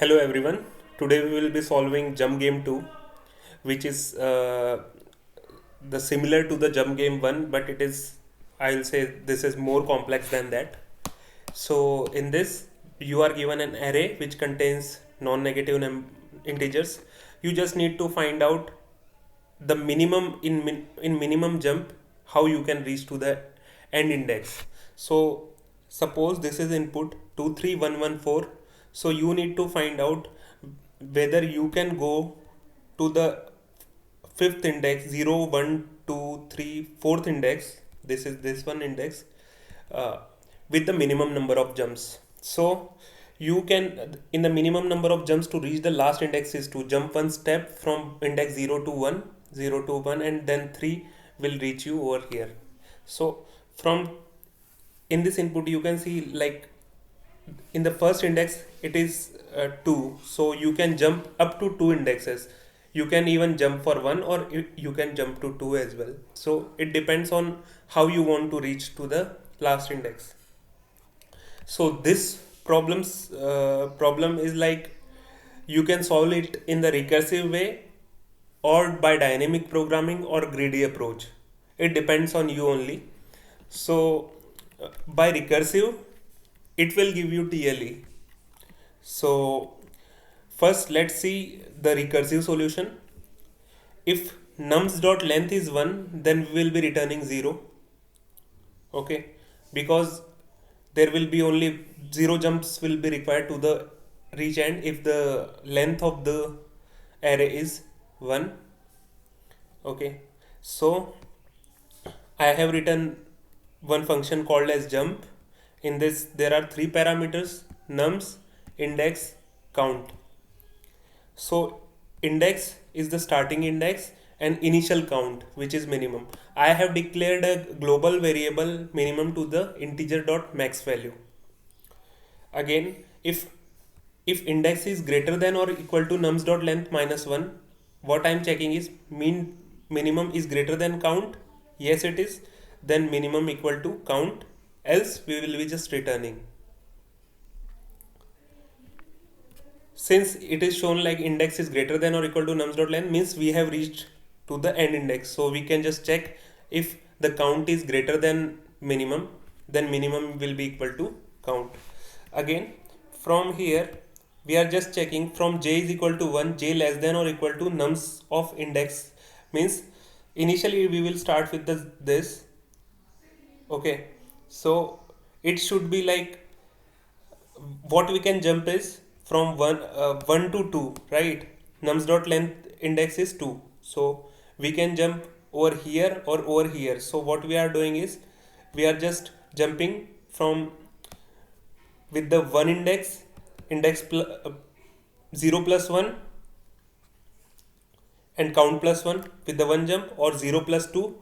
Hello everyone. Today we will be solving Jump Game 2, which is the similar to the Jump Game 1, but it is, I'll say this is more complex than that. So in this you are given an array which contains non-negative integers. You just need to find out the minimum in minimum jump, how you can reach to the end index. So suppose this is input 23114. So you need to find out whether you can go to the fifth index, 0 1 2 3 fourth index, this is this one index, uh, with the minimum number of jumps. So you can, in the minimum number of jumps to reach the last index is to jump one step from index 0 to 1, 0 to 1, and then 3 will reach you over here. So from in this input you can see, like, in the first index it is 2, so you can jump up to 2 indexes. You can even jump for 1, or you can jump to 2 as well. So it depends on how you want to reach to the last index. So this problem is like, you can solve it in the recursive way, or by dynamic programming, or greedy approach. It depends on you only. So by recursive, it will give you TLE. So first let's see the recursive solution. If nums.length is 1, then we will be returning 0. Okay, because there will be only 0 jumps will be required to the reach end if the length of the array is 1. Okay, so I have written one function called as jump. In this there are 3 parameters: nums, index, count. So index is the starting index, and initial count, which is minimum. I have declared a global variable minimum to the integer dot max value. Again, if index is greater than or equal to nums dot length minus 1, what I am checking is minimum is greater than count. Yes, it is. Then minimum equal to count, else we will be just returning. Since it is shown like index is greater than or equal to nums dot length, means we have reached to the end index. So we can just check if the count is greater than minimum, then minimum will be equal to count. Again, from here we are just checking from j is equal to 1, j less than or equal to nums of index, means initially we will start with this. Okay, so it should be like, what we can jump is from 1 to 2, right? Nums dot length index is 2, so we can jump over here or over here. So what we are doing is, we are just jumping from with the 1 index 0 plus 1, and count plus 1 with the 1 jump, or 0 plus 2,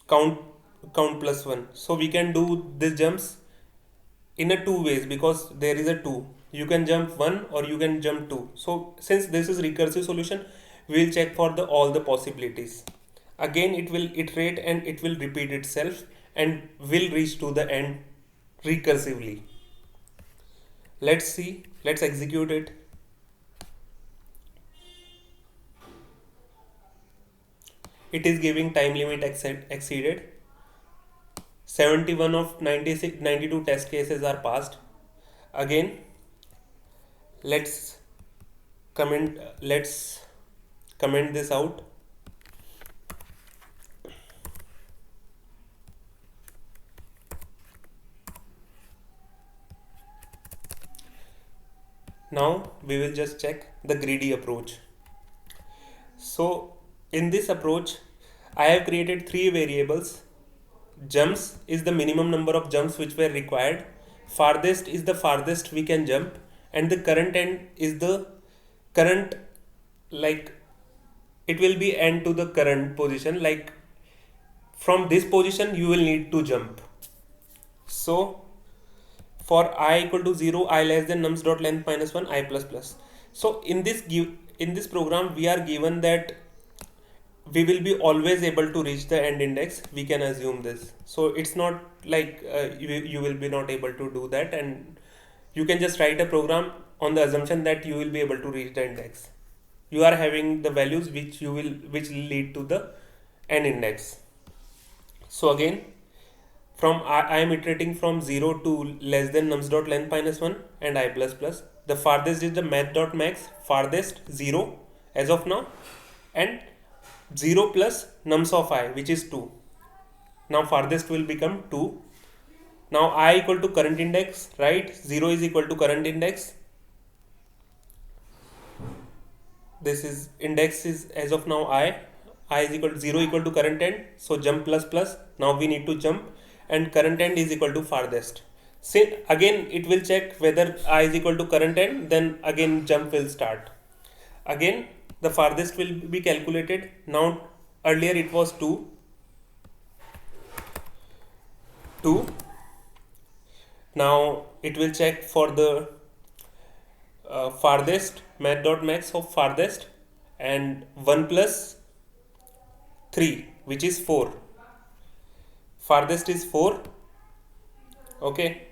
count plus 1. So we can do these jumps in a 2 ways, because there is a 2. You can jump 1 or you can jump 2. So since this is recursive solution, we will check for the all the possibilities. Again, it will iterate and it will repeat itself, and will reach to the end recursively. Let's see, let's execute it. It is giving time limit exceeded. 71 of 92 test cases are passed. Again, let's comment this out. Now we will just check the greedy approach. So in this approach, I have created 3 variables. Jumps is the minimum number of jumps which were required, farthest is the farthest we can jump, and the current end is the current, like, it will be end to the current position, like from this position you will need to jump. So for I equal to 0, I less than nums dot length minus 1, I plus plus. So in this program we are given that we will be always able to reach the end index. We can assume this. So it's not like you will be not able to do that, and you can just write a program on the assumption that you will be able to reach the index. You are having the values which lead to the n index. So again, from I am iterating from 0 to less than nums dot length minus 1 and I plus plus. The farthest is the math dot max, farthest 0 as of now, and 0 plus nums of I, which is 2. Now farthest will become 2. Now I equal to current index, right? 0 is equal to current index. This is index is as of now I is equal to 0 equal to current end, so jump plus plus. Now we need to jump, and current end is equal to farthest. See, again it will check whether I is equal to current end, then again jump will start. Again the farthest will be calculated. Now earlier it was 2. Now it will check for the farthest, math dot max of farthest, and 1 plus 3, which is 4. Farthest is 4. Okay,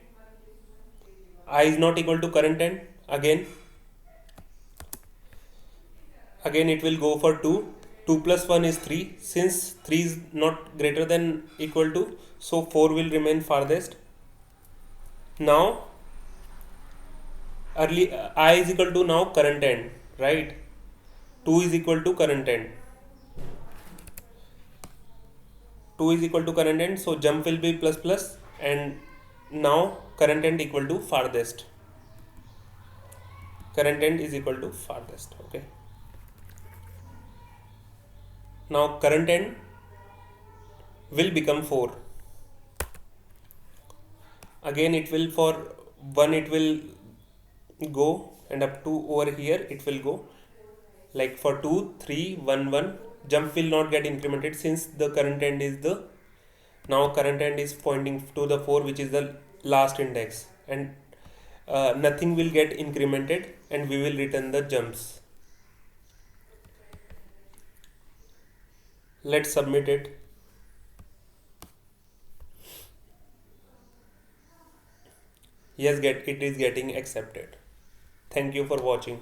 I is not equal to current end. Again it will go for 2. 2 plus 1 is 3. Since 3 is not greater than equal to, so 4 will remain farthest. Now early I is equal to now current end, right? 2 is equal to current end. 2 is equal to current end, so jump will be plus plus, and now current end equal to farthest. Current end is equal to farthest. Okay. Now current end will become 4. Again it will for 1 it will go, and up to over here it will go. Like for 2, 3, 1, 1, jump will not get incremented since the current end is the, now current end is pointing to the 4, which is the last index, and nothing will get incremented, and we will return the jumps. Let's submit it. Yes, it is getting accepted. Thank you for watching.